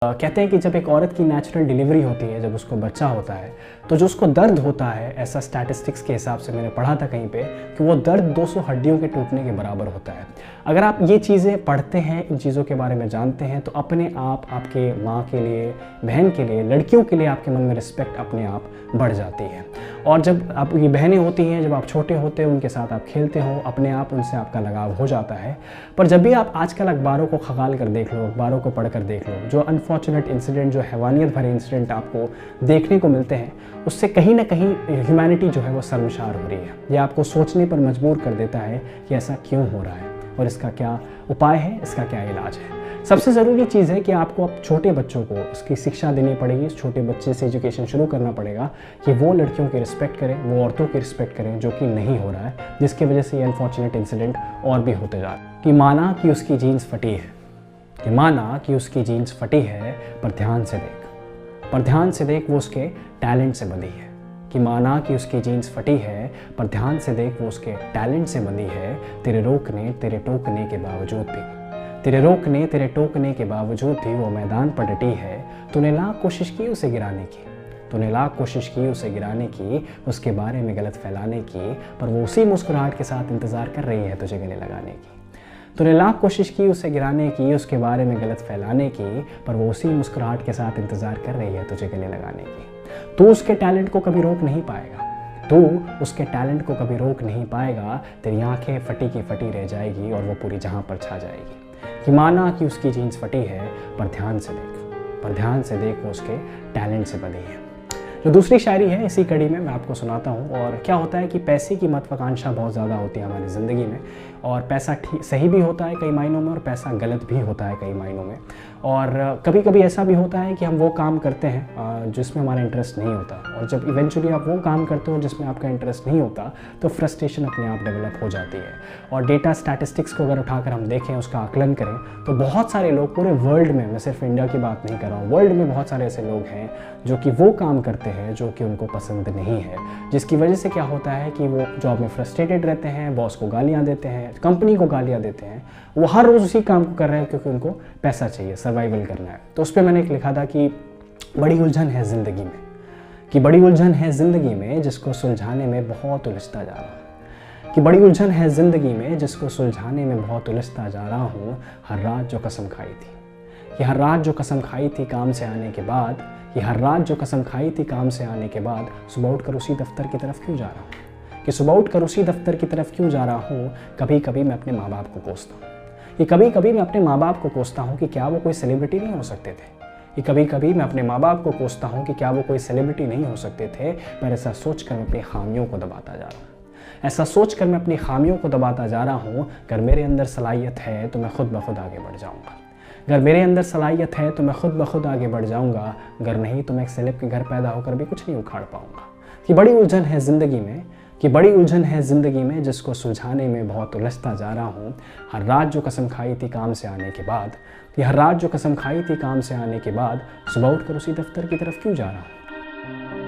कहते हैं कि जब एक औरत की नेचुरल डिलीवरी होती है, जब उसको बच्चा होता है, तो जो उसको दर्द होता है, ऐसा स्टैटिस्टिक्स के हिसाब से मैंने पढ़ा था कहीं पे कि वो दर्द 200 हड्डियों के टूटने के बराबर होता है। अगर आप ये चीज़ें पढ़ते हैं, इन चीज़ों के बारे में जानते हैं, तो अपने आप आपके माँ के लिए, बहन के लिए, लड़कियों के लिए आपके मन में रिस्पेक्ट अपने आप बढ़ जाती है। और जब आपकी बहनें होती हैं, जब आप छोटे होते हो, उनके साथ आप खेलते हो, अपने आप उनसे आपका लगाव हो जाता है। पर जब भी आप आजकल अखबारों को खगाल कर देख लो, अखबारों को पढ़ कर देख लो, जो अनफॉर्चुनेट इंसिडेंट, जो हैवानियत भरे इंसिडेंट आपको देखने को मिलते हैं, उससे कहीं ना कहीं ह्यूमैनिटी जो है वो शर्मसार हो रही है। यह आपको सोचने पर मजबूर कर देता है कि ऐसा क्यों हो रहा है और इसका क्या उपाय है, इसका क्या इलाज है। सबसे ज़रूरी चीज़ है कि आपको अब छोटे बच्चों को उसकी शिक्षा देनी पड़ेगी। इस छोटे बच्चे से एजुकेशन शुरू करना पड़ेगा कि वो लड़कियों की रिस्पेक्ट करें, वो औरतों की रिस्पेक्ट करें, जो कि नहीं हो रहा है, जिसकी वजह से ये अनफॉर्चुनेट इंसिडेंट और भी होते जा रहे हैं। कि माना कि उसकी जीन्स फटी है, कि माना कि उसकी जीन्स फटी है, पर ध्यान से देख, पर ध्यान से देख, वो उसके टैलेंट से बंधी है। कि माना कि उसकी जीन्स फटी है, पर ध्यान से देख, वो उसके टैलेंट से बंधी है। तेरे रोकने, तेरे टोकने के बावजूद भी, तेरे रोकने, तेरे टोकने के बावजूद भी वो मैदान पर डटी है। तूने लाख कोशिश की उसे गिराने की, तूने लाख कोशिश की उसे गिराने की, उसके बारे में गलत फैलाने की, पर वो उसी मुस्कुराहट के साथ इंतज़ार कर रही है तुझे गले लगाने की। तूने लाख कोशिश की उसे गिराने की, उसके बारे में गलत फैलाने की, पर वो उसी मुस्कुराहट के साथ इंतज़ार कर रही है तुझे गले लगाने की। तू उसके टैलेंट को कभी रोक नहीं पाएगा, तू उसके टैलेंट को कभी रोक नहीं पाएगा। तेरी आंखें फटी की फटी रह जाएगी और वो पूरी जहां पर छा जाएगी। कि माना कि उसकी जीन्स फटी है, पर ध्यान से देख, पर ध्यान से देख, वो उसके टैलेंट से बंधी है। जो दूसरी शायरी है इसी कड़ी में मैं आपको सुनाता हूँ। और क्या होता है कि पैसे की महत्वाकांक्षा बहुत ज़्यादा होती है हमारी ज़िंदगी में, और पैसा ठीक सही भी होता है कई मायनों में, और पैसा गलत भी होता है कई मायनों में। और कभी कभी ऐसा भी होता है कि हम वो काम करते हैं जिसमें हमारा इंटरेस्ट नहीं होता, और जब इवेंचुअली आप वो काम करते हो जिसमें आपका इंटरेस्ट नहीं होता, तो फ्रस्ट्रेशन अपने आप डेवलप हो जाती है। और डेटा स्टैटिस्टिक्स को अगर उठाकर हम देखें, उसका आकलन करें, तो बहुत सारे लोग पूरे वर्ल्ड में, मैं सिर्फ इंडिया की बात नहीं कर रहा हूँ, वर्ल्ड में बहुत सारे ऐसे लोग हैं जो कि वो काम करते हैं जो कि उनको पसंद नहीं है, जिसकी वजह से क्या होता है कि वो जॉब में फ्रस्ट्रेटेड रहते हैं, बॉस को गालियाँ देते हैं, कंपनी को गालियाँ देते हैं। वो हर रोज़ उसी काम को कर रहे हैं क्योंकि उनको पैसा चाहिए, सर्वाइवल करना है। तो उस पर मैंने एक लिखा था कि बड़ी उलझन है ज़िंदगी में, कि बड़ी उलझन है ज़िंदगी में जिसको सुलझाने में बहुत उलझता जा रहा हूँ। कि बड़ी उलझन है ज़िंदगी में जिसको सुलझाने में बहुत उलझता जा रहा हूँ। हर रात जो कसम खाई थी, कि हर रात जो कसम खाई थी काम से आने के बाद, कि हर रात जो कसम खाई थी काम से आने के बाद, सुबह उठकर उसी दफ्तर की तरफ क्यों जा रहा हूँ। कि सुबह उठकर उसी दफ्तर की तरफ क्यों जा रहा हूँ। कभी कभी मैं अपने माँ बाप को कोसता हूँ, कि कभी कभी मैं अपने माँ बाप को कोसता हूँ कि क्या वो कोई सेलिब्रिटी नहीं हो सकते थे। कि कभी कभी मैं अपने माँ बाप को कोसता हूँ कि क्या वो कोई सेलिब्रिटी नहीं हो सकते थे। पर ऐसा सोचकर मैं अपनी खामियों को दबाता जा रहा हूँ, ऐसा सोचकर मैं अपनी खामियों को दबाता जा रहा हूँ। अगर मेरे अंदर सलाहियत है तो मैं खुद ब खुद आगे बढ़ जाऊँगा, अगर मेरे अंदर सलाहियत है तो मैं खुद ब खुद आगे बढ़ जाऊँगा, अगर नहीं तो मैं एक सेलेब के घर पैदा होकर भी कुछ नहीं उखाड़ पाऊँगा। कि बड़ी उलझन है ज़िंदगी में, कि बड़ी उलझन है ज़िंदगी में जिसको सुलझाने में बहुत उलझता जा रहा हूँ। हर रात जो कसम खाई थी काम से आने के बाद, कि हर रात जो कसम खाई थी काम से आने के बाद, सुबह उठकर उसी दफ्तर की तरफ क्यों जा रहा हूँ।